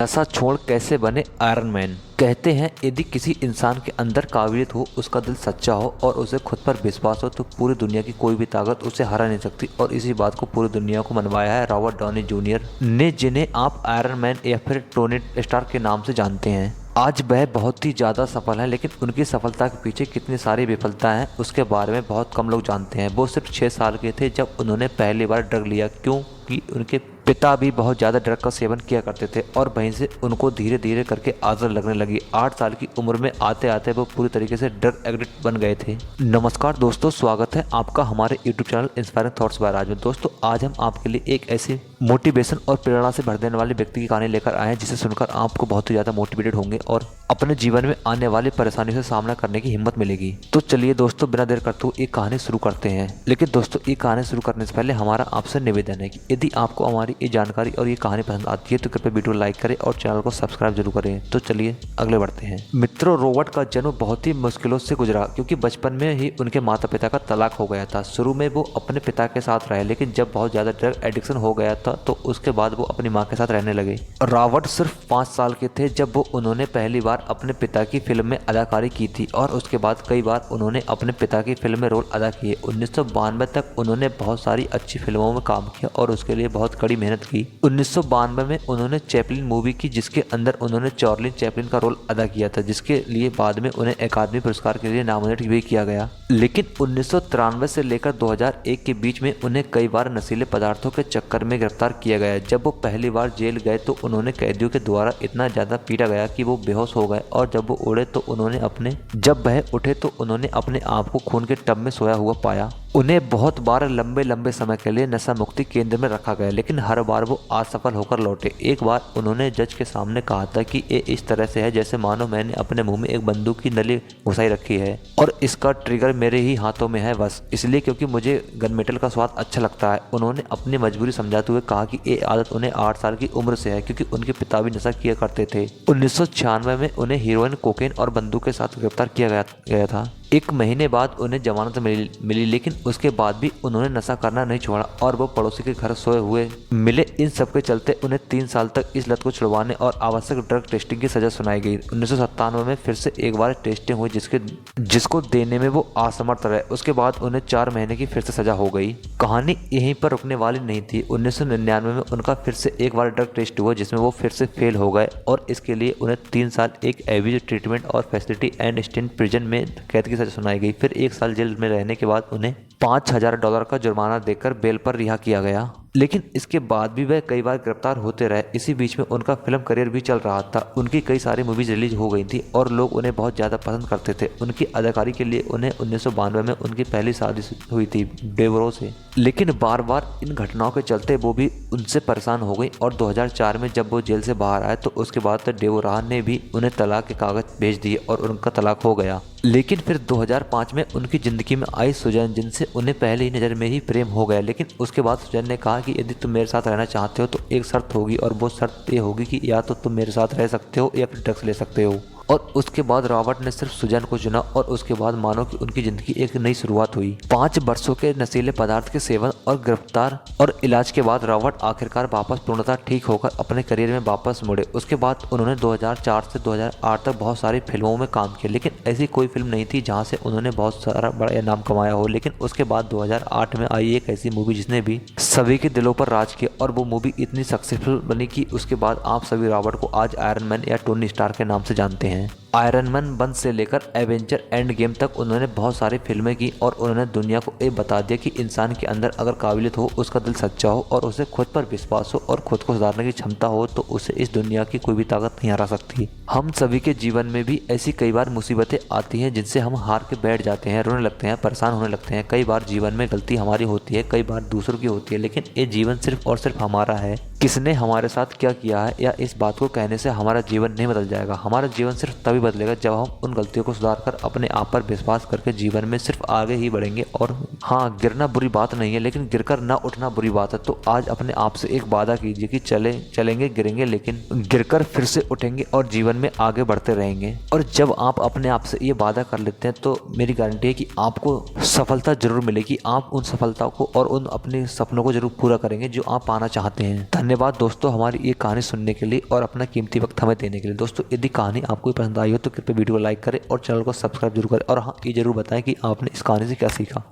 नशा छोड़ कैसे बने आयरन मैन। कहते हैं यदि किसी इंसान के अंदर काबिलियत हो, उसका दिल सच्चा हो और उसे खुद पर विश्वास हो तो पूरी दुनिया की कोई भी ताकत उसे हरा नहीं सकती। और इसी बात को पूरी दुनिया को मनवाया है रॉबर्ट डॉनी जूनियर ने, जिन्हें आप आयरन मैन या फिर टोनी स्टार्क के नाम से जानते हैं। आज वह बहुत ही ज़्यादा सफल हैं, लेकिन उनकी सफलता के पीछे कितनी सारी विफलता हैं उसके बारे में बहुत कम लोग जानते हैं। वो सिर्फ 6 साल के थे जब उन्होंने पहली बार ड्रग लिया, क्योंकि उनके पिता भी बहुत ज़्यादा ड्रग का सेवन किया करते थे और वहीं से उनको धीरे धीरे करके आदत लगने लगी। 8 साल की उम्र में आते आते वो पूरी तरीके से ड्रग एडिक्ट बन गए थे। नमस्कार दोस्तों, स्वागत है आपका हमारे YouTube channel inspiring thoughts by Raj में। दोस्तों, आज हम आपके लिए एक ऐसी मोटिवेशन और प्रेरणा से भर देने वाले व्यक्ति की कहानी लेकर आए हैं जिसे सुनकर आपको बहुत ही ज़्यादा मोटिवेटेड होंगे और अपने जीवन में आने वाली परेशानी से सामना करने की हिम्मत मिलेगी। तो चलिए दोस्तों, बिना देर करते हुए एक कहानी शुरू करते हैं। लेकिन दोस्तों, ये कहानी शुरू करने से पहले हमारा आपसे निवेदन है कि यदि आपको हमारी ये जानकारी और ये कहानी पसंद आती है तो कृपया वीडियो लाइक करें और चैनल को सब्सक्राइब जरूर करें। तो चलिए अगले बढ़ते हैं। मित्रों, रॉबर्ट का जन्म बहुत ही मुश्किलों से गुजरा, क्योंकि बचपन में ही उनके माता पिता का तलाक हो गया था। शुरू में वो अपने पिता के साथ रहे, लेकिन जब बहुत ज्यादा ड्रग एडिक्शन हो गया था तो उसके बाद वो अपनी माँ के साथ रहने लगे। रॉबर्ट सिर्फ 5 साल के थे जब वो उन्होंने पहली बार अपने पिता की फिल्म में अदाकारी की थी और उसके बाद कई बार उन्होंने अपने पिता की फिल्म में रोल अदा किए। 1992 तक उन्होंने बहुत सारी अच्छी फिल्मों में काम किया और उसके लिए बहुत कड़ी मेहनत की। 1992 में उन्होंने चैपलिन मूवी की, जिसके अंदर उन्होंने चार्ली चैपलिन का रोल अदा किया था, जिसके लिए बाद में उन्हें अकादमी पुरस्कार के लिए नामिनेट भी किया गया। लेकिन 1993 से लेकर 2001 के बीच में उन्हें कई बार नशीले पदार्थों के चक्कर में गिरफ्तार किया गया। जब वो पहली बार जेल गए तो उन्होंने कैदियों के द्वारा इतना ज्यादा पीटा गया कि वो बेहोश हो गए और जब वो उड़े तो जब वह उठे तो उन्होंने अपने आप को खून के टब में सोया हुआ पाया। उन्हें बहुत बार लंबे लंबे समय के लिए नशा मुक्ति केंद्र में रखा गया, लेकिन हर बार वो असफल होकर लौटे। एक बार उन्होंने जज के सामने कहा था कि ये इस तरह से है जैसे मानो मैंने अपने मुंह में एक बंदूक की नली घुसाई रखी है और इसका ट्रिगर मेरे ही हाथों में है, बस इसलिए क्योंकि मुझे गन मेटल का स्वाद अच्छा लगता है। उन्होंने अपनी मजबूरी समझाते हुए कहा कि ये आदत उन्हें 8 साल की उम्र से है, क्योंकि उनके पिता भी नशा किया करते थे। 1996 में उन्हें हीरोइन, कोकेन और बंदूक के साथ गिरफ्तार किया गया था। 1 महीने बाद उन्हें जमानत मिली, लेकिन उसके बाद भी उन्होंने नशा करना नहीं छोड़ा और वो पड़ोसी के घर सोए हुए मिले। इन सब के चलते उन्हें 3 साल तक इस लत को छुड़वाने और आवश्यक ड्रग टेस्टिंग की सजा सुनाई गई। 1997 में फिर से एक बार टेस्टिंग हुई जिसको देने में वो असमर्थ रहे। उसके बाद उन्हें 4 महीने की फिर से सजा हो गई। कहानी यहीं पर रुकने वाली नहीं थी। 1999 में उनका फिर से एक बार ड्रग टेस्ट हुआ जिसमें वो फिर से फेल हो गए और इसके लिए उन्हें 3 साल एक एब्यूज ट्रीटमेंट और फैसिलिटी एंड स्टेन प्रिजन में कैद की सजा सुनाई गई। फिर 1 साल जेल में रहने के बाद उन्हें $5000 का जुर्माना देकर बेल पर रिहा किया गया। लेकिन इसके बाद भी वह कई बार गिरफ्तार होते रहे। इसी बीच में उनका फिल्म करियर भी चल रहा था। उनकी कई सारी मूवीज रिलीज हो गई थी और लोग उन्हें बहुत ज़्यादा पसंद करते थे। उनकी अदाकारी के लिए उन्हें 1992 में उनकी पहली शादी हुई थी डेवरो से, लेकिन बार बार इन घटनाओं के चलते वो भी उनसे परेशान हो गई और 2004 में जब वो जेल से बाहर आए तो उसके बाद डेवोरा ने भी उन्हें तलाक के कागज भेज दिए और उनका तलाक हो गया। लेकिन फिर 2005 में उनकी जिंदगी में आई सुजैन, जिनसे उन्हें पहली ही नज़र में ही प्रेम हो गया। लेकिन उसके बाद सुजैन ने कहा कि यदि तुम मेरे साथ रहना चाहते हो तो एक शर्त होगी और वो शर्त ये होगी कि या तो तुम मेरे साथ रह सकते हो या फिर ड्रग्स ले सकते हो। और उसके बाद रॉबर्ट ने सिर्फ सुजैन को चुना और उसके बाद मानो कि उनकी जिंदगी एक नई शुरुआत हुई। 5 वर्षों के नशीले पदार्थ के सेवन और गिरफ्तार और इलाज के बाद रॉबर्ट आखिरकार वापस पूर्णतः ठीक होकर अपने करियर में वापस मुड़े। उसके बाद उन्होंने 2004 से 2008 तक बहुत सारी फिल्मों में काम किया, लेकिन ऐसी कोई फिल्म नहीं थी जहां से उन्होंने बहुत सारा बड़ा नाम कमाया हो। लेकिन उसके बाद 2008 में आई एक ऐसी मूवी जिसने भी सभी के दिलों पर राज किया और वो मूवी इतनी सक्सेसफुल बनी कि उसके बाद आप सभी रॉबर्ट को आज आयरन मैन या टोनी स्टार के नाम से जानते हैं। आयरन मैन 1 से लेकर एवेंजर एंड गेम तक उन्होंने बहुत सारी फिल्में की और उन्होंने दुनिया को ये बता दिया कि इंसान के अंदर अगर काबिलियत हो, उसका दिल सच्चा हो और उसे खुद पर विश्वास हो और खुद को सुधारने की क्षमता हो तो उसे इस दुनिया की कोई भी ताकत नहीं हरा सकती। हम सभी के जीवन में भी ऐसी कई बार मुसीबतें आती हैं जिनसे हम हार के बैठ जाते हैं, रोने लगते हैं, परेशान होने लगते हैं। कई बार जीवन में गलती हमारी होती है, कई बार दूसरों की होती है, लेकिन ये जीवन सिर्फ और सिर्फ हमारा है। किसने हमारे साथ क्या किया है या इस बात को कहने से हमारा जीवन नहीं बदल जाएगा। हमारा जीवन सिर्फ तभी तभी बदलेगा जब हम उन गलतियों को सुधार कर अपने आप पर विश्वास करके जीवन में सिर्फ आगे ही बढ़ेंगे। और हाँ, गिरना बुरी बात नहीं है, लेकिन गिरकर ना उठना बुरी बात है। तो आज अपने आप से एक वादा कीजिए कि चलेंगे, गिरेंगे, लेकिन गिरकर फिर से उठेंगे और जीवन में आगे बढ़ते रहेंगे। और जब आप अपने आप से ये वादा कर लेते हैं तो मेरी गारंटी है कि आपको सफलता जरूर मिलेगी। आप उन सफलताओं को और उन अपने सपनों को जरूर पूरा करेंगे जो आप पाना चाहते हैं। धन्यवाद दोस्तों हमारी ये कहानी सुनने के लिए और अपना कीमती वक्त हमें देने के लिए। दोस्तों यदि कहानी आपको पसंद आई हो तो कृपया वीडियो को लाइक करें और चैनल को सब्सक्राइब जरूर करें। और हाँ, ये जरूर बताएं कि आपने इस कहानी से क्या सीखा।